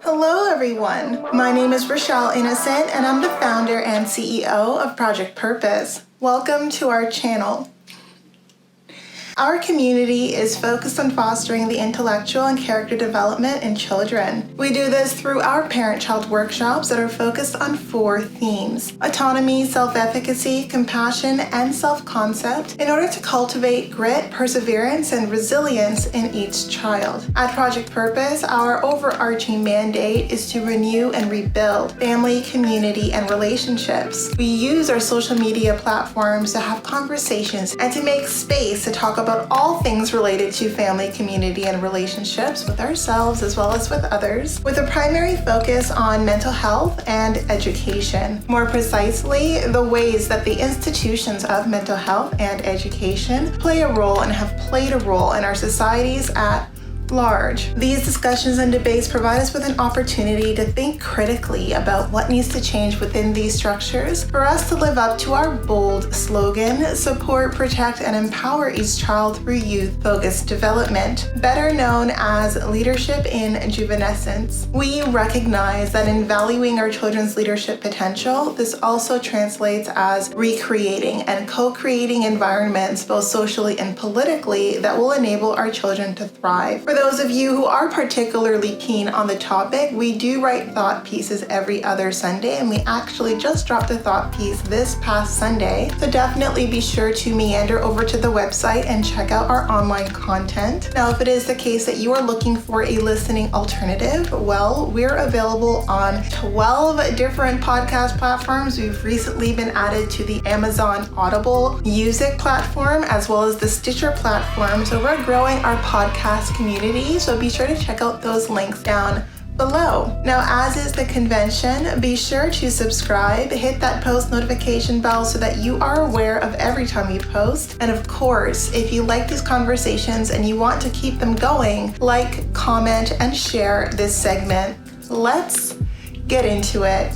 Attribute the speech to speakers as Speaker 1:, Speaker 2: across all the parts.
Speaker 1: Hello everyone, my name is Rochelle Innocent and I'm the founder and CEO of Project Purpose. Welcome to our channel. Our community is focused on fostering the intellectual and character development in children. We do this through our parent-child workshops that are focused on 4 themes: autonomy, self-efficacy, compassion, and self-concept, in order to cultivate grit, perseverance, and resilience in each child. At Project Purpose, our overarching mandate is to renew and rebuild family, community, and relationships. We use our social media platforms to have conversations and to make space to talk about all things related to family, community, and relationships with ourselves as well as with others, with a primary focus on mental health and education. More precisely, the ways that the institutions of mental health and education play a role and have played a role in our societies at large. These discussions and debates provide us with an opportunity to think critically about what needs to change within these structures for us to live up to our bold slogan: support, protect, and empower each child through youth-focused development, better known as leadership in juvenescence. We recognize that in valuing our children's leadership potential, this also translates as recreating and co-creating environments, both socially and politically, that will enable our children to thrive. For those of you who are particularly keen on the topic, we do write thought pieces every other Sunday, and we actually just dropped a thought piece this past Sunday. So definitely be sure to meander over to the website and check out our online content. Now, if it is the case that you are looking for a listening alternative, well, we're available on 12 different podcast platforms. We've recently been added to the Amazon Audible Music platform as well as the Stitcher platform. So we're growing our podcast community. So be sure to check out those links down below. Now, as is the convention, be sure to subscribe, hit that post notification bell so that you are aware of every time we post. And of course, if you like these conversations and you want to keep them going, like, comment, and share this segment. Let's get into it.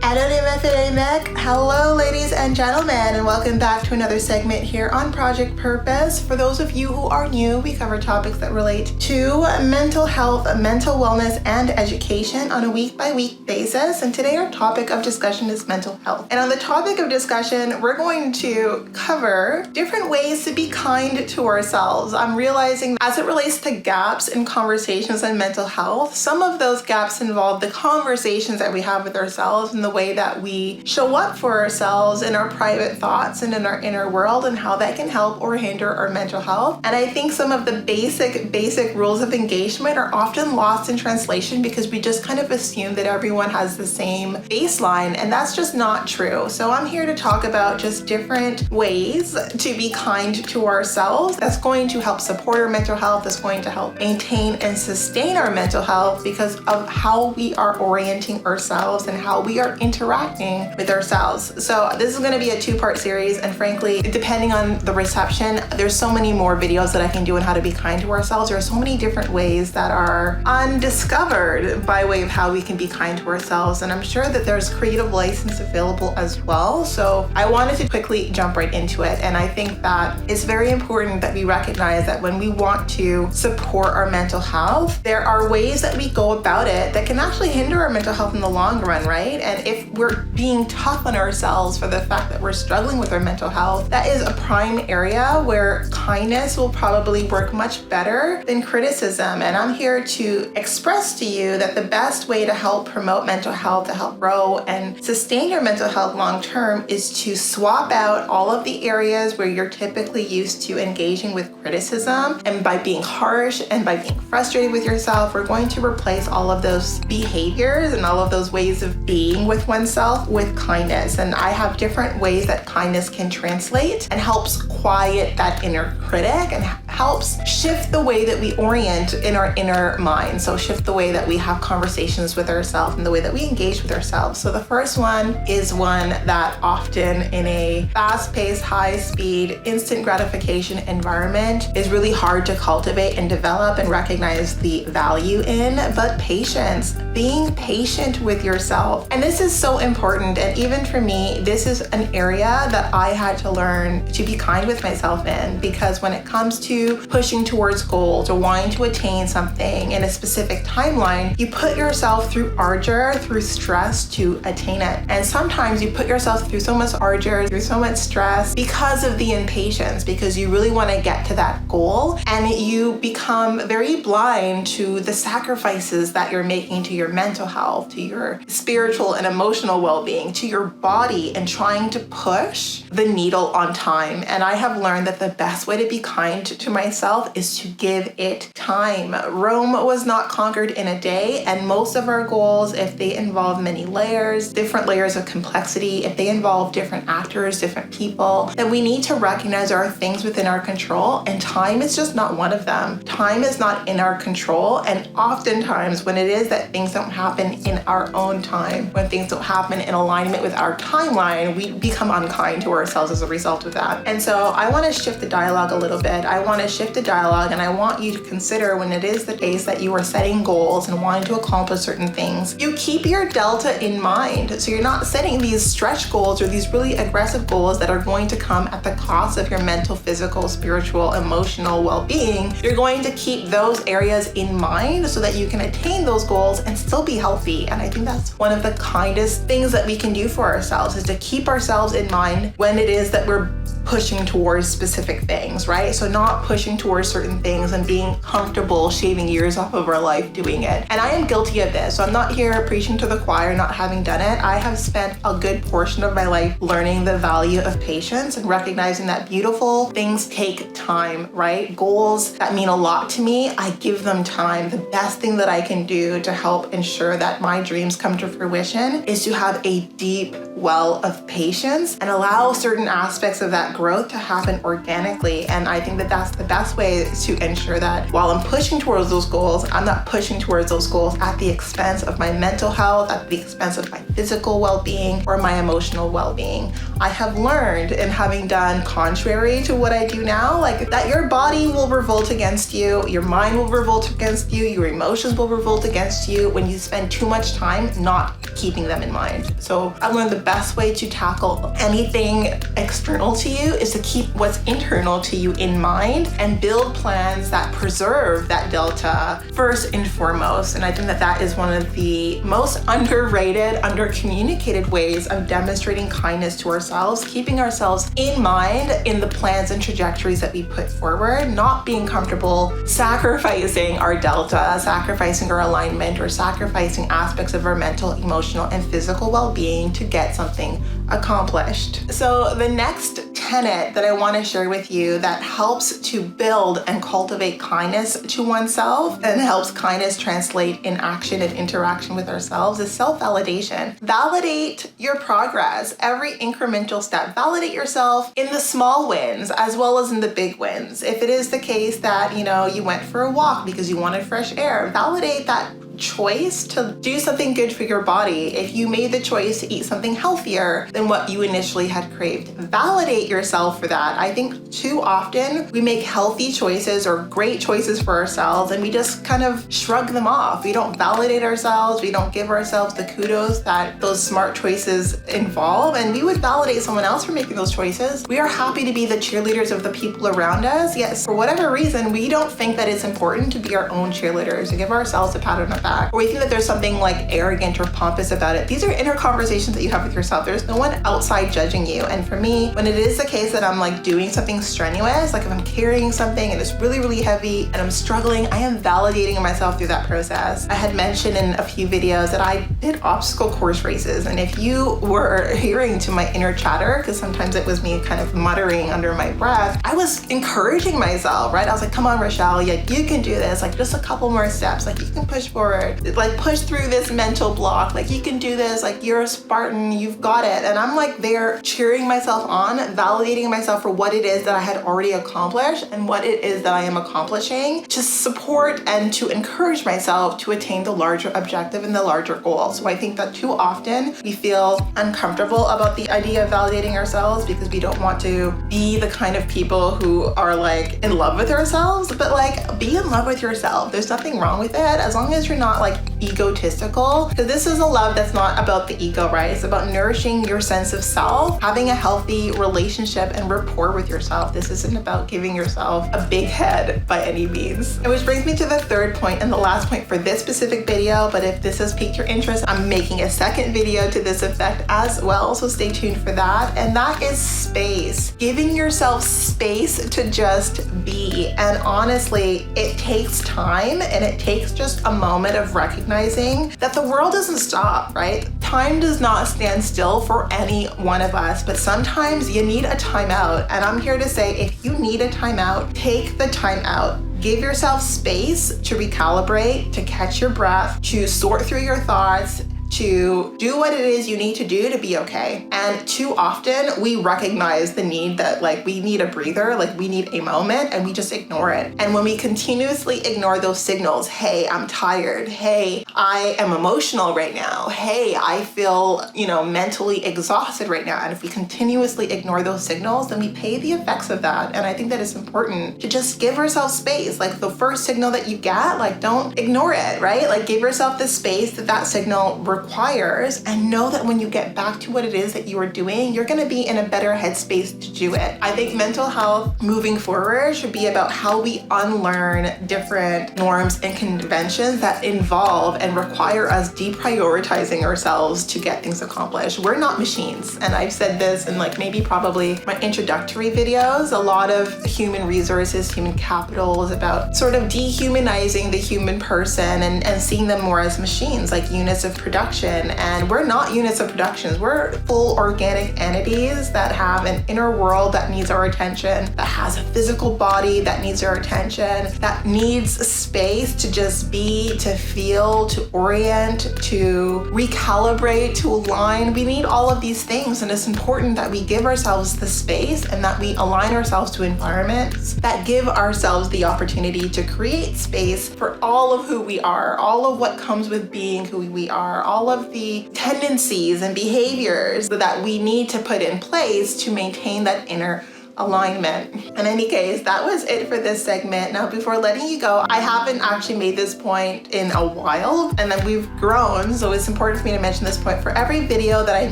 Speaker 1: Hello, ladies and gentlemen, and welcome back to another segment here on Project Purpose. For those of you who are new, we cover topics that relate to mental health, mental wellness, and education on a week-by-week basis. And today our topic of discussion is mental health. And on the topic of discussion, we're going to cover different ways to be kind to ourselves. I'm realizing as it relates to gaps in conversations on mental health, some of those gaps involve the conversations that we have with ourselves and the way that we show up for ourselves in our private thoughts and in our inner world, and how that can help or hinder our mental health. And I think some of the basic rules of engagement are often lost in translation because we just kind of assume that everyone has the same baseline, and that's just not true. So I'm here to talk about just different ways to be kind to ourselves that's going to help support our mental health, that's going to help maintain and sustain our mental health because of how we are orienting ourselves and how we are interacting with ourselves. So this is going to be a 2-part series, and frankly, depending on the reception, there's so many more videos that I can do on how to be kind to ourselves. There are so many different ways that are undiscovered by way of how we can be kind to ourselves, and I'm sure that there's creative license available as well. So I wanted to quickly jump right into it, and I think that it's very important that we recognize that when we want to support our mental health, there are ways that we go about it that can actually hinder our mental health in the long run, right? And if we're being tough on ourselves for the fact that we're struggling with our mental health, that is a prime area where kindness will probably work much better than criticism. And I'm here to express to you that the best way to help promote mental health, to help grow and sustain your mental health long term, is to swap out all of the areas where you're typically used to engaging with criticism. And by being harsh and by being frustrated with yourself, we're going to replace all of those behaviors and all of those ways of being with oneself with kindness. And I have different ways that kindness can translate and helps quiet that inner critic and helps shift the way that we orient in our inner mind. So shift the way that we have conversations with ourselves and the way that we engage with ourselves. So the first one is one that often in a fast-paced, high-speed, instant gratification environment is really hard to cultivate and develop and recognize the value in, but patience. Being patient with yourself. And this is so important. And even for me, this is an area that I had to learn to be kind with myself in, because when it comes to to pushing towards goals or wanting to attain something in a specific timeline, you put yourself through ardor, through stress to attain it. And sometimes you put yourself through so much ardor, through so much stress because of the impatience, because you really want to get to that goal, and you become very blind to the sacrifices that you're making to your mental health, to your spiritual and emotional well-being, to your body, and trying to push the needle on time. And I have learned that the best way to be kind to myself is to give it time. Rome was not conquered in a day, and most of our goals, if they involve many layers, different layers of complexity, if they involve different actors, different people, then we need to recognize there are things within our control, and time is just not one of them. Time is not in our control, and oftentimes when it is that things don't happen in our own time, when things don't happen in alignment with our timeline, we become unkind to ourselves as a result of that. And so I want to shift the dialogue a little bit. I want to shift the dialogue, and I want you to consider, when it is the case that you are setting goals and wanting to accomplish certain things, you keep your delta in mind. So you're not setting these stretch goals or these really aggressive goals that are going to come at the cost of your mental, physical, spiritual, emotional well-being. You're going to keep those areas in mind so that you can attain those goals and still be healthy. And I think that's one of the kindest things that we can do for ourselves, is to keep ourselves in mind when it is that we're pushing towards specific things, right? So not pushing towards certain things and being comfortable shaving years off of our life doing it. And I am guilty of this. So I'm not here preaching to the choir, not having done it. I have spent a good portion of my life learning the value of patience and recognizing that beautiful things take time, right? Goals that mean a lot to me, I give them time. The best thing that I can do to help ensure that my dreams come to fruition is to have a deep well of patience and allow certain aspects of that growth to happen organically. And I think that that's the best way to ensure that while I'm pushing towards those goals, I'm not pushing towards those goals at the expense of my mental health, at the expense of my physical well-being, or my emotional well-being. I have learned, in having done contrary to what I do now, like that your body will revolt against you, your mind will revolt against you, your emotions will revolt against you when you spend too much time not keeping them in mind. So I've learned the best way to tackle anything external to you is to keep what's internal to you in mind and build plans that preserve that delta first and foremost. And I think that that is one of the most underrated, under-communicated ways of demonstrating kindness to ourselves, keeping ourselves in mind in the plans and trajectories that we put forward, not being comfortable sacrificing our delta, sacrificing our alignment, or sacrificing aspects of our mental, emotional, and physical well-being to get something accomplished. So the next tenet that I want to share with you that helps to build and cultivate kindness to oneself and helps kindness translate in action and interaction with ourselves is self-validation. Validate your progress, every incremental step. Validate yourself in the small wins as well as in the big wins. If it is the case that, you went for a walk because you wanted fresh air, validate that choice to do something good for your body. If you made the choice to eat something healthier than what you initially had craved, validate yourself for that. I think too often we make healthy choices or great choices for ourselves and we just kind of shrug them off. We don't validate ourselves. We don't give ourselves the kudos that those smart choices involve, and we would validate someone else for making those choices. We are happy to be the cheerleaders of the people around us, yet for whatever reason, we don't think that it's important to be our own cheerleaders, to give ourselves a pat on the back, or we think that there's something like arrogant or pompous about it. These are inner conversations that you have with yourself. There's no one outside judging you. And for me, when it is the case that I'm like doing something strenuous, like if I'm carrying something and it's really, really heavy and I'm struggling, I am validating myself through that process. I had mentioned in a few videos that I did obstacle course races. And if you were hearing to my inner chatter, because sometimes it was me kind of muttering under my breath, I was encouraging myself, right? I was like, come on, Rochelle, you can do this. Like just a couple more steps. Like you can push forward, like push through this mental block. Like you can do this. Like you're a Spartan, you've got it. And I'm like there cheering myself on, validating myself for what it is that I had already accomplished and what it is that I am accomplishing to support and to encourage myself to attain the larger objective and the larger goal. So I think that too often we feel uncomfortable about the idea of validating ourselves because we don't want to be the kind of people who are like in love with ourselves, but like be in love with yourself. There's nothing wrong with it as long as you're not like egotistical, because this is a love that's not about the ego, right? It's about nourishing your sense of self, having a healthy relationship and rapport with yourself. This isn't about giving yourself a big head by any means. And which brings me to the third point and the last point for this specific video, but if this has piqued your interest, I'm making a second video to this effect as well, so stay tuned for that. And that is space. Giving yourself space to just be. And honestly, it takes time, and it takes just a moment of recognizing that the world doesn't stop, right? Time does not stand still for any one of us, but sometimes you need a timeout. And I'm here to say, if you need a timeout, take the time out. Give yourself space to recalibrate, to catch your breath, to sort through your thoughts, to do what it is you need to do to be okay. And too often we recognize the need that like we need a breather, like we need a moment, and we just ignore it. And when we continuously ignore those signals, hey, I'm tired. Hey, I am emotional right now. Hey, I feel, mentally exhausted right now. And if we continuously ignore those signals, then we pay the effects of that. And I think that it's important to just give ourselves space. Like the first signal that you get, like don't ignore it, right? Like give yourself the space that signal requires, and know that when you get back to what it is that you are doing, you're going to be in a better headspace to do it. I think mental health moving forward should be about how we unlearn different norms and conventions that involve and require us deprioritizing ourselves to get things accomplished. We're not machines. And I've said this in probably my introductory videos. A lot of human resources, human capital is about sort of dehumanizing the human person and seeing them more as machines, like units of production. And we're not units of production. We're full organic entities that have an inner world that needs our attention, that has a physical body that needs our attention, that needs space to just be, to feel, to orient, to recalibrate, to align. We need all of these things, and it's important that we give ourselves the space and that we align ourselves to environments that give ourselves the opportunity to create space for all of who we are, all of what comes with being who we are, all of the tendencies and behaviors that we need to put in place to maintain that inner alignment. In any case, that was it for this segment. Now, before letting you go, I haven't actually made this point in a while, and then we've grown, so it's important for me to mention this point. For every video that I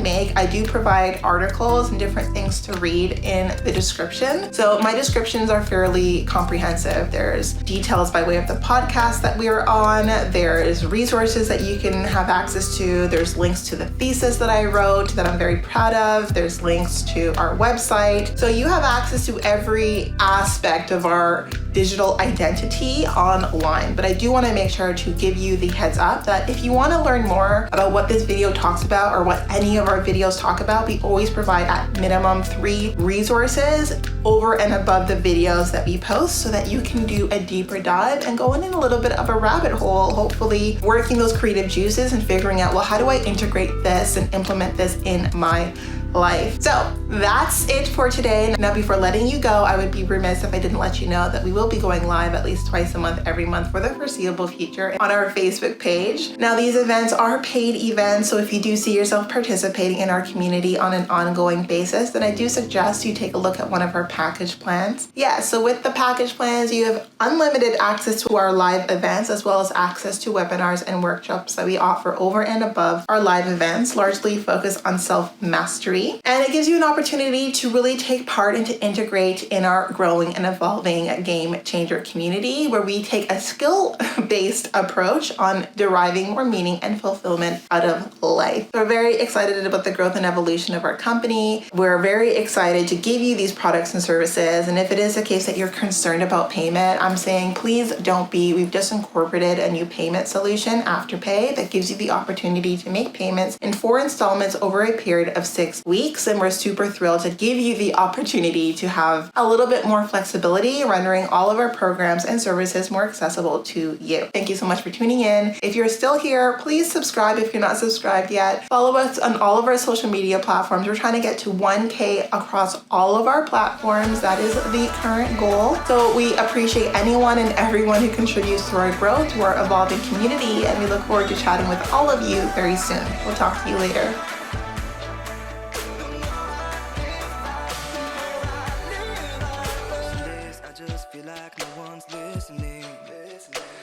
Speaker 1: make, I do provide articles and different things to read in the description. So my descriptions are fairly comprehensive. There's details by way of the podcast that we are on. There's resources that you can have access to. There's links to the thesis that I wrote that I'm very proud of. There's links to our website. So you have access to every aspect of our digital identity online. But I do want to make sure to give you the heads up that if you want to learn more about what this video talks about or what any of our videos talk about, we always provide at minimum 3 resources over and above the videos that we post, so that you can do a deeper dive and go in a little bit of a rabbit hole, hopefully working those creative juices and figuring out, well, how do I integrate this and implement this in my life? So that's it for today. Now, before letting you go, I would be remiss if I didn't let you know that we will be going live at least twice a month, every month for the foreseeable future on our Facebook page. Now, these events are paid events, so if you do see yourself participating in our community on an ongoing basis, then I do suggest you take a look at one of our package plans. Yeah, so with the package plans, you have unlimited access to our live events, as well as access to webinars and workshops that we offer over and above our live events, largely focused on self-mastery. And it gives you an opportunity to really take part and to integrate in our growing and evolving game changer community, where we take a skill-based approach on deriving more meaning and fulfillment out of life. We're very excited about the growth and evolution of our company. We're very excited to give you these products and services. And if it is the case that you're concerned about payment, I'm saying please don't be. We've just incorporated a new payment solution, Afterpay, that gives you the opportunity to make payments in 4 installments over a period of 6 weeks, and we're super thrilled to give you the opportunity to have a little bit more flexibility, rendering all of our programs and services more accessible to you. Thank you so much for tuning in. If you're still here, please subscribe if you're not subscribed yet. Follow us on all of our social media platforms. We're trying to get to 1K across all of our platforms. That is the current goal. So we appreciate anyone and everyone who contributes to our growth, to our evolving community, and we look forward to chatting with all of you very soon. We'll talk to you later.